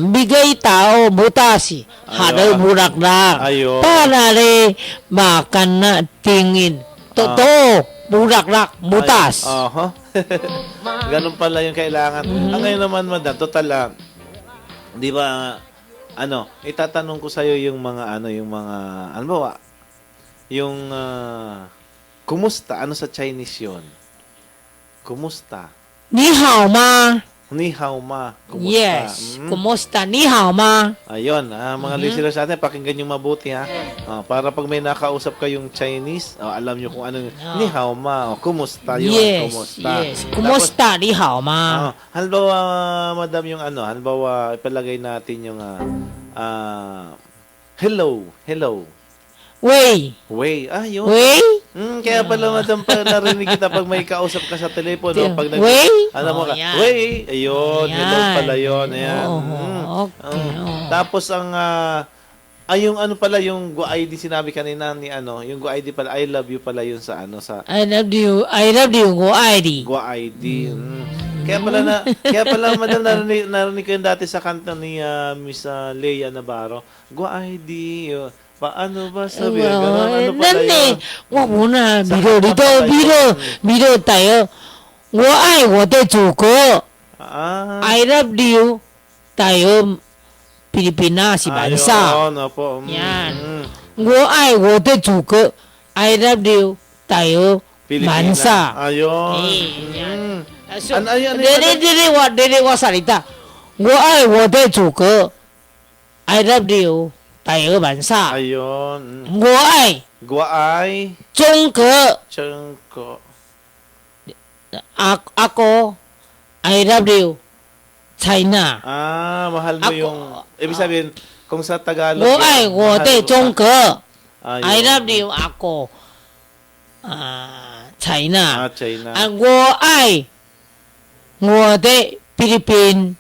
Bigay tao butas haray bulaklak. Ayun. Para makan na tingin. Totoo. Bulaklak, butas. Ganun pala yung kailangan. Ngayon naman, Madam, total di ba, itatanong ko sa'yo yung mga, yung, kumusta? Ano sa Chinese yun? Kumusta? Ni hao ma. Ni hao ma. Kumusta? Yes. Kumusta? Ni hao ma. Ayun, mga listeners natin, pakinggan nyo mabuti ha. Para pag may nakausap kayong Chinese, alam nyo kung anong ni hao ma. Kumusta yun? Yes. Kumusta? Yes. Kumusta? Ni hao ma. Halimbawa, Madam, yung halimbawa, ipalagay natin yung hello. Wey. Yun. Wey. Kaya pala, Madam, narinig kita pag may kausap ka sa telepono. Pag Wey. Yan. Wey. Ayun. Hello pala yun. Ayan. Okay. Tapos yung pala, yung Go ID sinabi kanina ni yung Go ID pala, I love you pala yun sa I love you, Go ID. Go ID. Kaya pala, Madam, narinig ko yun dati sa kanta ni Miss Leia Navarro. Go ID. Paano ba sabi? Ganun, pala yun? Wag muna. Biro tayo. I love you. Tayo, Pilipinas, si bansa. Ayun, opo. Yan. I love you. Tayo, bansa. Ayun. Yan. Dili salita. I love you. Tayo, bansa. Ayun. Guay. Guay. Chongke. Ako, I love you. China. Mahal mo yung... Ibig sabihin, kung sa Tagalog... Guay, Chongke. Ayun. I love you. Ako. China. China. Guay. Philippines.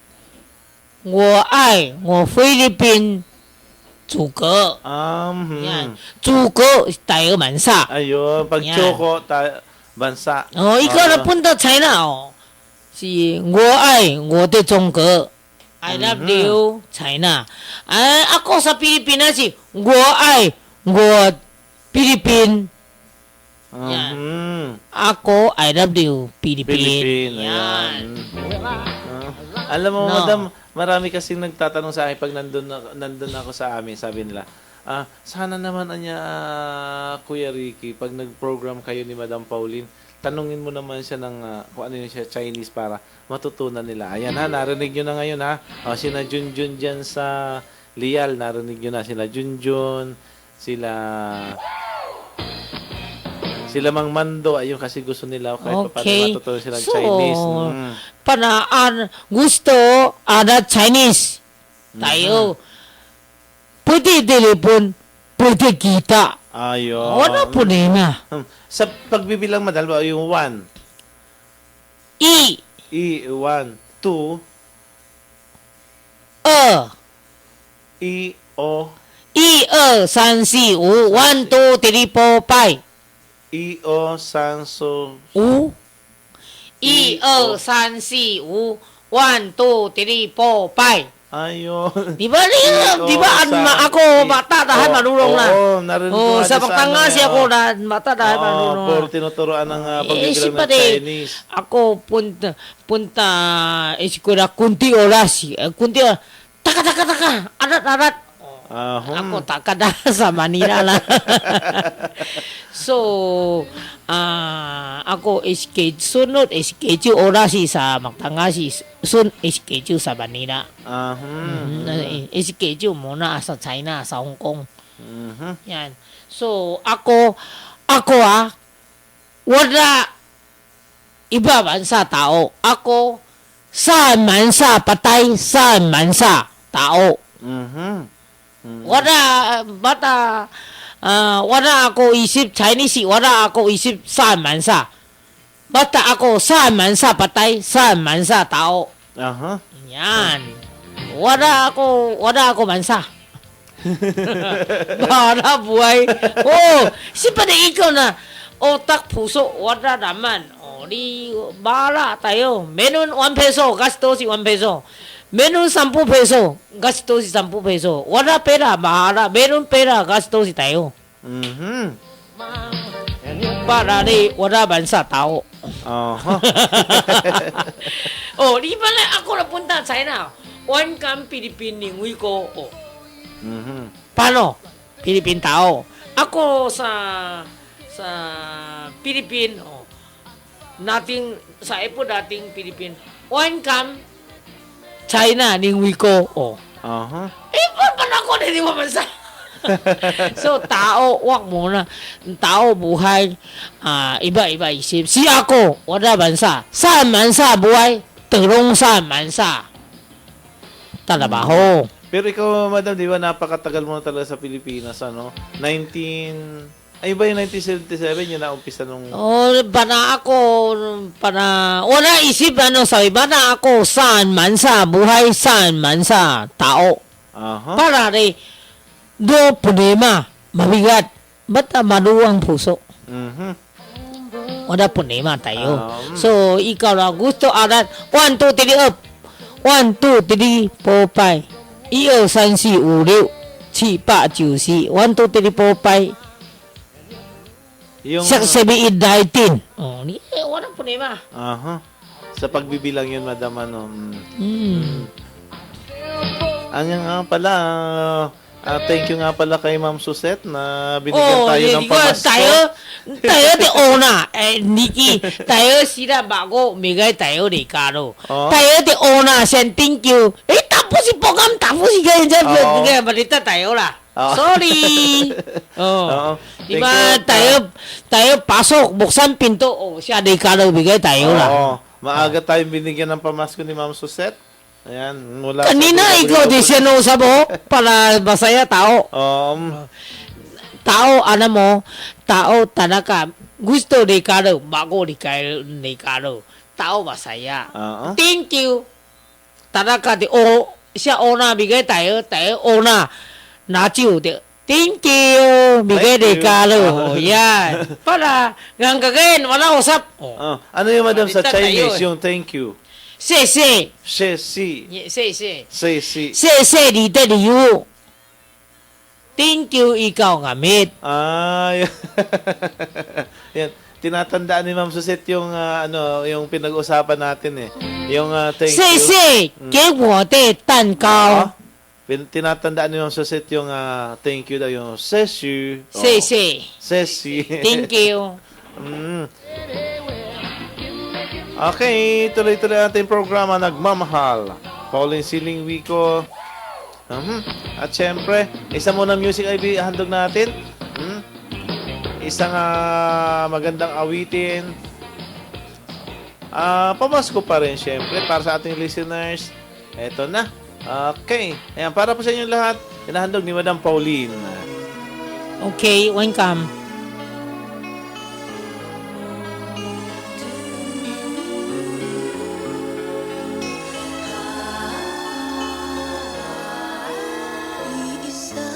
Guay. Philippines. 祖国. Yan. 祖国 tayo bansa. Ayun. Pag Yan. Choco, bansa. ikaw na punta China. Si 我爱我的中国. I love you, China. Ako sa Pilipinas si 我爱我 Philippines. Yan. Ako, I love you, Philippines. Yan. Alam mo, No. Madam, marami kasing nagtatanong sa akin pag nandun ako sa amin, sabi nila, sana naman Kuya Ricky, pag nag-program kayo ni Madam Pauline, tanungin mo naman siya ng kung ano yun siya Chinese para matutunan nila. Ayan narinig nyo na ngayon sina Junjun dyan sa Lial, narinig nyo na sila Junjun, sila Sila Mang Mando, ayun kasi gusto nila kahit pa paano Okay. matutunan silang So, Chinese. gusto ada Chinese. Tayo. Pwede telepon, pwede kita. Ayun. Wala po na. Sa pagbibilang madal, yung 1, I, 1, 2, O, 1、2、3、4、5。1、2、3、4、5。 O, Sanso, 5。1、2、3、4、5。1、2、3、4、5。 ayun. Di ba ako bata dahil marunong na. Oo, narinig ko Oh, nga sa dyan Batangas ano, ako na bata dahil marunong puro na. tinuturoan ng pagbibilang ng siyempre, Chinese. ako punta eskwela kunti oras. Kunti oras. Taka. Arat. Ako takada sa Manila lang. So, ako sunod schedule oras sa Batangas, schedule sa Manila. Schedule muna sa China, sa Hong Kong. Yan. So, ako wala iba bansa tao. Ako, saan man sa patay, saan man sa tao. Wala ako isip Chinese, wala ako isip saan man sa. Basta ako saan man sa patay, saan man sa tao. Yan. Wala ako bansa. Para buhay. Siyempre ikaw na otak, puso, wala naman. Di bala tayo. Meron 1 peso, gasto si 1 peso. Meron 10 peso, gasto si 10 peso. Wala pera, bahala. Meron pera, gasto si tayo. Para di wala bansa tao. Di ba na ako napunta sa China? One kang Philippine lingwi ko. Paano? Philippine tao. Ako sa Philippine, sa Epo dating Philippine. One kang China, lingwi ko. Paano ako na di mo bansa? So, tao, wag muna. Tao, buhay, iba-iba isip. Si ako, wala bansa. Saan bansa, buhay? Tulong saan bansa. Talabaho. Pero ikaw, madam, di ba, napakatagal mo na talaga sa Pilipinas, ano? Ay ba yung 1977 yun na-umpisa nung... wala isip, sabi, bana ako, saan mansa, buhay, saan mansa, tao. Para rin, problema, mabigat, ba't maluwang puso? Wala problema tayo. So, ikaw na gusto arat, 1, 2, 3, up. 1, 2, 3, 4, 5. 1, 2, 3, 4, 5, 6, 7, 8, 9, 10. 1, 2, 3, 4, 5. Yung... 6, 7, 8, 19. Walang problema. Sa pagbibilang yun, madam, ano. Nga pala, thank you nga pala kay Ma'am Suzette na binigyan tayo ng pamasko. Tayo di ona. Nikki, tayo sila bago umigay tayo ni Caro. Tayo di ona, send thank you. Tapos si Pogam, tapos si ganyan. Balita tayo lah. Sorry. Diba, tayo pasok, buksan pinto. Siya di Caro, bigay tayo lah. Maaga tayong binigyan ng pamasko ni Ma'am Suzette. Ayan, mula kanina ikaw di siya sa mo para masaya tao. Tao, tao talaga gusto ni Caro, bago ni Caro. Tao masaya. Thank you. Talaga siya ona bigay tayo ona. Nachiw. Thank you. Bigay ni Caro. Yan. Para gagawin, wala usap. Ano yung madam sa Chinese, yung thank you? 谢谢 谢谢 谢谢你的礼物 Thank you, ikaw gamit. Yan. Tinatandaan ni Ma'am Suzette yung yung pinag-usapan natin eh. Yung thank you. 谢谢给我的蛋糕 Tinatandaan ni Ma'am Suzette yung thank you daw, yung 谢谢 谢谢 Thank you. Okay, tuloy-tuloy natin yung programa Nagmamahal. Pauline Siling Wico. At syempre, isa muna music ay handog natin. isang magandang awitin. Pamasko pa rin, syempre, para sa ating listeners. Eto na. Okay. Ayan, para po sa inyo lahat, hinahandog ni Madam Pauline. Okay, welcome. Iisa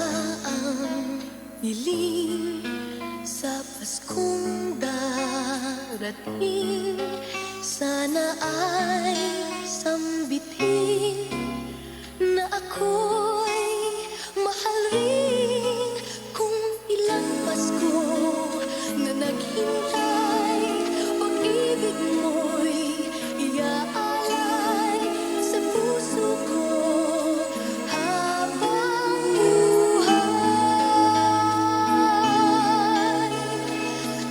ang niling sa Paskong darating. Sana ay sambitin na ako'y mahal rin. Kung ilang Pasko na naghintay, pag-ibig mo'y iaalay sa puso ko habang buhay.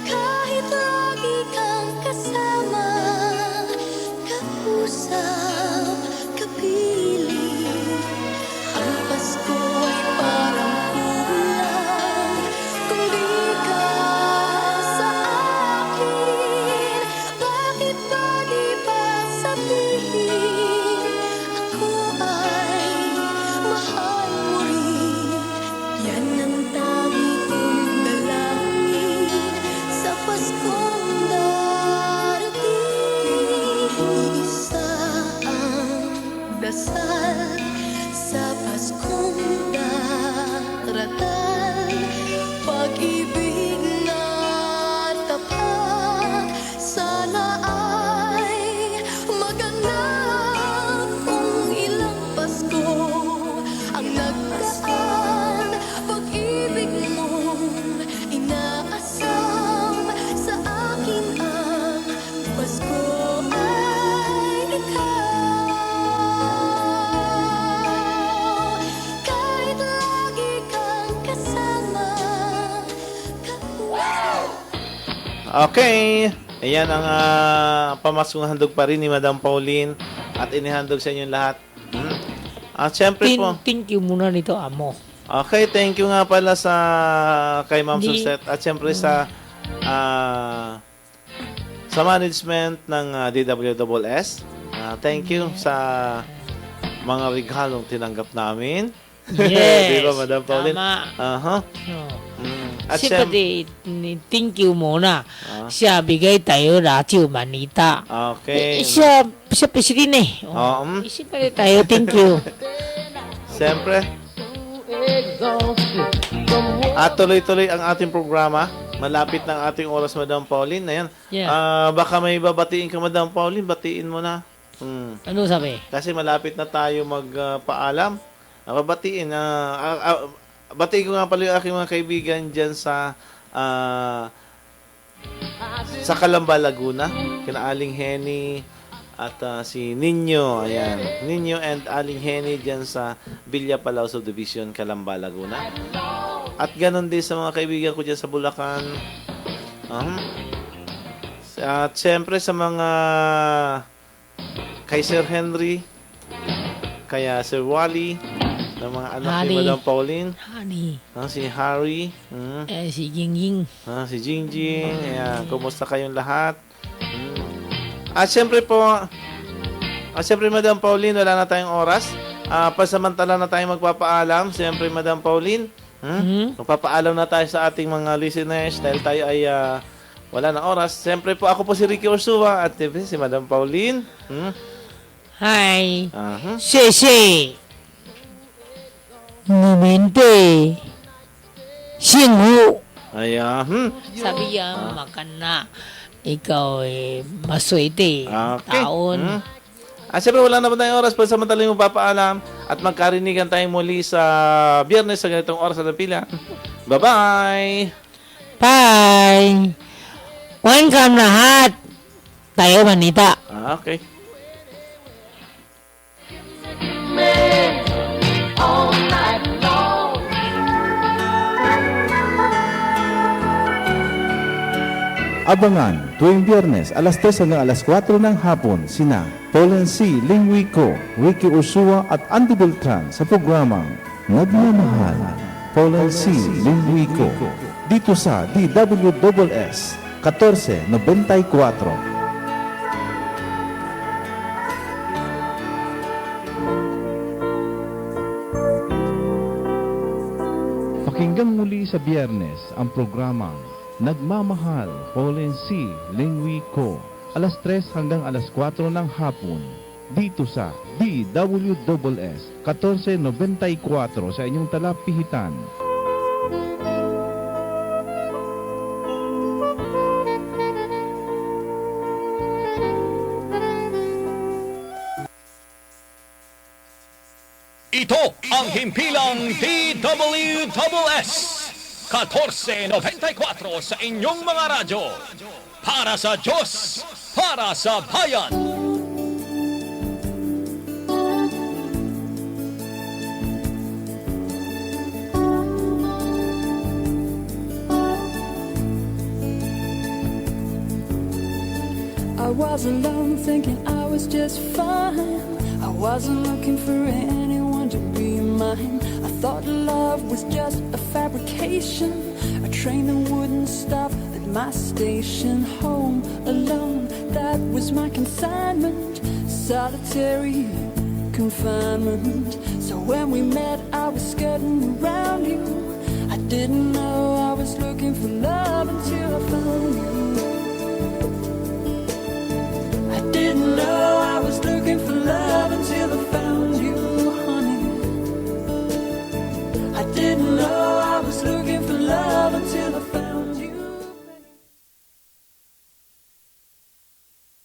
Kahit lagi kang kasama, kausap, kapiling, ang Pasko ay parang kulang kung di ka sa akin. Bakit ba di ba sabihin ako ay mahal mo rin? Yan ang tangi kong dalangin sa Paskong darating. Isa ang dasal sa Paskong daratal, pag-ibig na tapat. Sana ay maganap kung ilang Pasko ang nagdaan. Pag-ibig mong inaasam sa akin, ang Pasko ay ikaw. Kahit lagi kang kasama, Okay. Ayan ang pamaskong handog pa rin ni Madam Pauline at inihandog sa inyo lahat. At syempre po. Thank you muna nito, amo. Okay, thank you nga pala sa kay Ma'am Di- Suzette at syempre sa management ng DWSS. Thank you sa mga regalong tinanggap namin. Yes. Di ba, Madam Pauline? Tama. Aha. No. At Siyempre, thank you muna. Ah. Siya bigay tayo Radio Manita. Okay. Siya presidente. Oo. Siyempre tayo, thank you. Siyempre. At tuloy-tuloy ang ating programa. Malapit ng ating oras, Madam Pauline. Ayan. Yeah. Baka may babatiin ka, Madam Pauline. Batiin mo na. Ano sabi? Kasi malapit na tayo magpaalam. Babatiin. Batiin ko nga pala yung aking mga kaibigan dyan sa Calamba, Laguna. Kina Aling Henny at si Nino. Ayan. Nino and Aling Henny dyan sa Villa Palau Subdivision, Calamba, Laguna. At ganon din sa mga kaibigan ko dyan sa Bulacan. At syempre sa mga kay Sir Henry, kaya Sir Wally, ng mga anak ni Honey. Madam Pauline, Honey. si Harry, Si Jingjing. si Jingjing, ayan, kumusta kayong lahat? At syempre po, Madam Pauline, wala na tayong oras. Pasamantala na tayong magpapaalam. Syempre, Madam Pauline, magpapaalam na tayo sa ating mga listeners dahil tayo ay wala na oras. Syempre po, ako po si Ricky Ursua at si Madam Pauline. Hi. Aha. 谢谢你们的幸福。 Ayan. Sabi yan, makan na. Ikaw maswerte. Okay. Taon. Siyempre, wala na ba tayong oras para samantalang yung papaalam at magkarinigan tayong muli sa Biyernes sa ganitong oras at pila. Bye-bye! Bye! Welcome lahat. Tayo Manita. Okay. Abangan tuwing Biyernes alas 3 hanggang alas 4 ng hapon sina Pauline C. Lingwico, Ricky Ursua at Andy Beltran sa programang Nagmamahal. Pauline C. Lingwico. dito sa DWSS 1494. Pakinggang muli sa Biyernes ang programang Nagmamahal, Paul and C. Lingwi Ko, alas 3 hanggang alas 4 ng hapon, dito sa DWSS 1494 sa inyong talapihitan. Ito ang himpilang DWSS 1494 sa inyong mga radyo. Para sa Diyos, para sa bayan. I was alone thinking I was just fine. I wasn't looking for anyone to be mine. I thought love was just a fabrication, a train that wouldn't stop at my station. Home alone, that was my consignment. Solitary confinement. So when we met, I was skirting around you. I didn't know I was looking for love until I found you. I didn't know